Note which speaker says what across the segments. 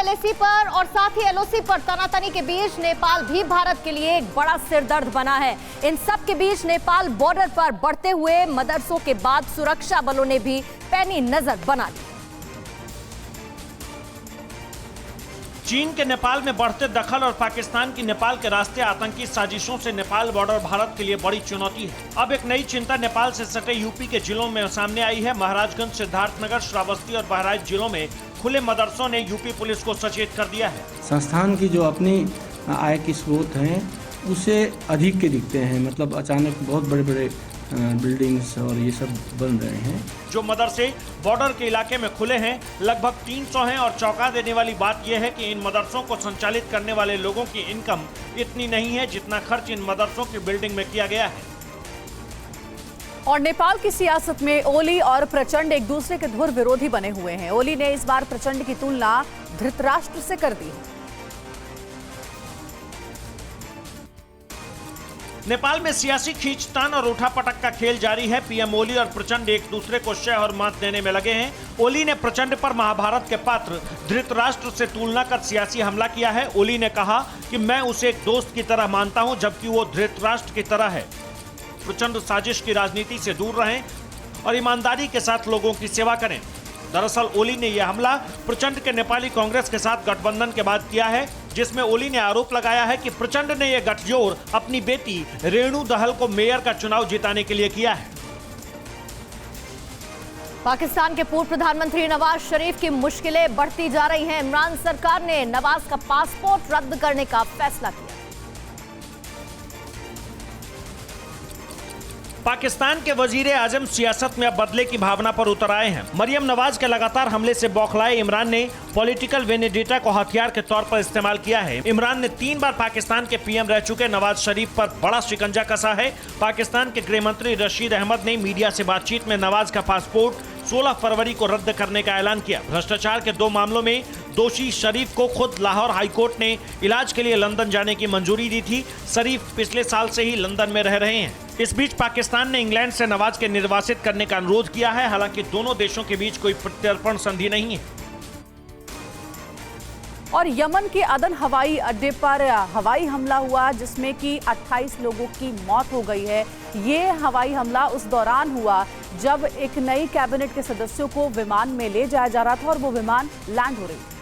Speaker 1: LAC पर और साथ ही एलओसी पर तनातनी के बीच नेपाल भी भारत के लिए एक बड़ा सिरदर्द बना है। इन सब के बीच नेपाल बॉर्डर पर बढ़ते हुए मदरसों के बाद सुरक्षा बलों ने भी पैनी नजर बना ली।
Speaker 2: चीन के नेपाल में बढ़ते दखल और पाकिस्तान की नेपाल के रास्ते आतंकी साजिशों से नेपाल बॉर्डर भारत के लिए बड़ी चुनौती है। अब एक नई चिंता नेपाल से सटे यूपी के जिलों में सामने आई है। महाराजगंज, सिद्धार्थनगर, श्रावस्ती और बहराइच जिलों में खुले मदरसों ने यूपी पुलिस को सचेत कर दिया है।
Speaker 3: संस्थान की जो अपनी आय की स्रोत हैं उसे अधिक के दिखते हैं, मतलब अचानक बहुत बड़े बड़े बिल्डिंग्स और ये सब बन रहे हैं।
Speaker 2: जो मदरसे बॉर्डर के इलाके में खुले हैं लगभग 300 हैं और चौंका देने वाली बात यह है कि इन मदरसों को संचालित करने वाले लोगों की इनकम इतनी नहीं है जितना खर्च इन मदरसों की बिल्डिंग में किया गया है।
Speaker 4: और नेपाल की सियासत में ओली और प्रचंड एक दूसरे के धुर विरोधी बने हुए हैं। ओली ने इस बार प्रचंड की तुलना धृतराष्ट्र से कर दी।
Speaker 2: नेपाल में सियासी खींचतान और उठापटक का खेल जारी है। पीएम ओली और प्रचंड एक दूसरे को शह और मात देने में लगे हैं। ओली ने प्रचंड पर महाभारत के पात्र धृतराष्ट्र से तुलना कर सियासी हमला किया है। ओली ने कहा कि मैं उसे एक दोस्त की तरह मानता हूं जबकि वो धृतराष्ट्र की तरह है। प्रचंड साजिश की राजनीति से दूर रहें और ईमानदारी के साथ लोगों की सेवा करें। दरअसल ओली ने यह हमला प्रचंड के नेपाली कांग्रेस के साथ गठबंधन के बाद किया है, जिसमें ओली ने आरोप लगाया है कि प्रचंड ने यह गठजोड़ अपनी बेटी रेणु दहल को मेयर का चुनाव जिताने के लिए किया है।
Speaker 1: पाकिस्तान के पूर्व प्रधानमंत्री नवाज शरीफ की मुश्किलें बढ़ती जा रही हैं। इमरान सरकार ने नवाज का पासपोर्ट रद्द करने का फैसला किया।
Speaker 2: पाकिस्तान के वजीर आजम सियासत में अब बदले की भावना पर उतर आए हैं। मरियम नवाज के लगातार हमले से बौखलाए इमरान ने पॉलिटिकल वेनेडिटा को हथियार के तौर पर इस्तेमाल किया है। इमरान ने 3 बार पाकिस्तान के पीएम रह चुके नवाज शरीफ पर बड़ा शिकंजा कसा है। पाकिस्तान के गृह मंत्री रशीद अहमद ने मीडिया से बातचीत में नवाज का पासपोर्ट 16 फरवरी को रद्द करने का ऐलान किया। भ्रष्टाचार के 2 मामलों में दोषी शरीफ को खुद लाहौर हाईकोर्ट ने इलाज के लिए लंदन जाने की मंजूरी दी थी। शरीफ पिछले साल से ही लंदन में रह रहे हैं। इस बीच पाकिस्तान ने इंग्लैंड से नवाज के निर्वासित करने का अनुरोध किया है। हालांकि दोनों देशों के बीच कोई प्रत्यर्पण संधि नहीं है।
Speaker 4: और यमन के अदन हवाई अड्डे पर हवाई हमला हुआ जिसमें कि 28 लोगों की मौत हो गई है। ये हवाई हमला उस दौरान हुआ जब एक नई कैबिनेट के सदस्यों को विमान में ले जाया जा रहा था और वो विमान लैंड हो रही थी।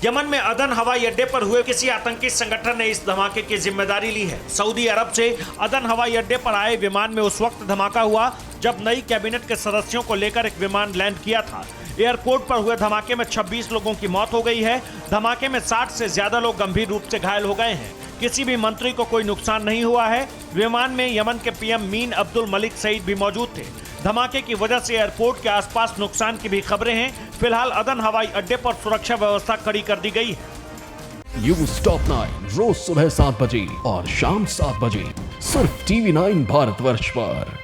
Speaker 2: यमन में अदन हवाई अड्डे पर हुए किसी आतंकी संगठन ने इस धमाके की जिम्मेदारी ली है। सऊदी अरब से अदन हवाई अड्डे पर आए विमान में उस वक्त धमाका हुआ जब नई कैबिनेट के सदस्यों को लेकर एक विमान लैंड किया था। एयरपोर्ट पर हुए धमाके में 26 लोगों की मौत हो गई है। धमाके में 60 से ज्यादा लोग गंभीर रूप से घायल हो गए हैं। किसी भी मंत्री को कोई नुकसान नहीं हुआ है। विमान में यमन के पीएम मीन अब्दुल मलिक सईद भी मौजूद थे। धमाके की वजह से एयरपोर्ट के आसपास नुकसान की भी खबरें हैं। फिलहाल अदन हवाई अड्डे पर सुरक्षा व्यवस्था कड़ी कर दी गई है।
Speaker 5: न्यूज़ टॉप 9 रोज सुबह 7 बजे और शाम 7 बजे सिर्फ TV9 भारतवर्ष पर।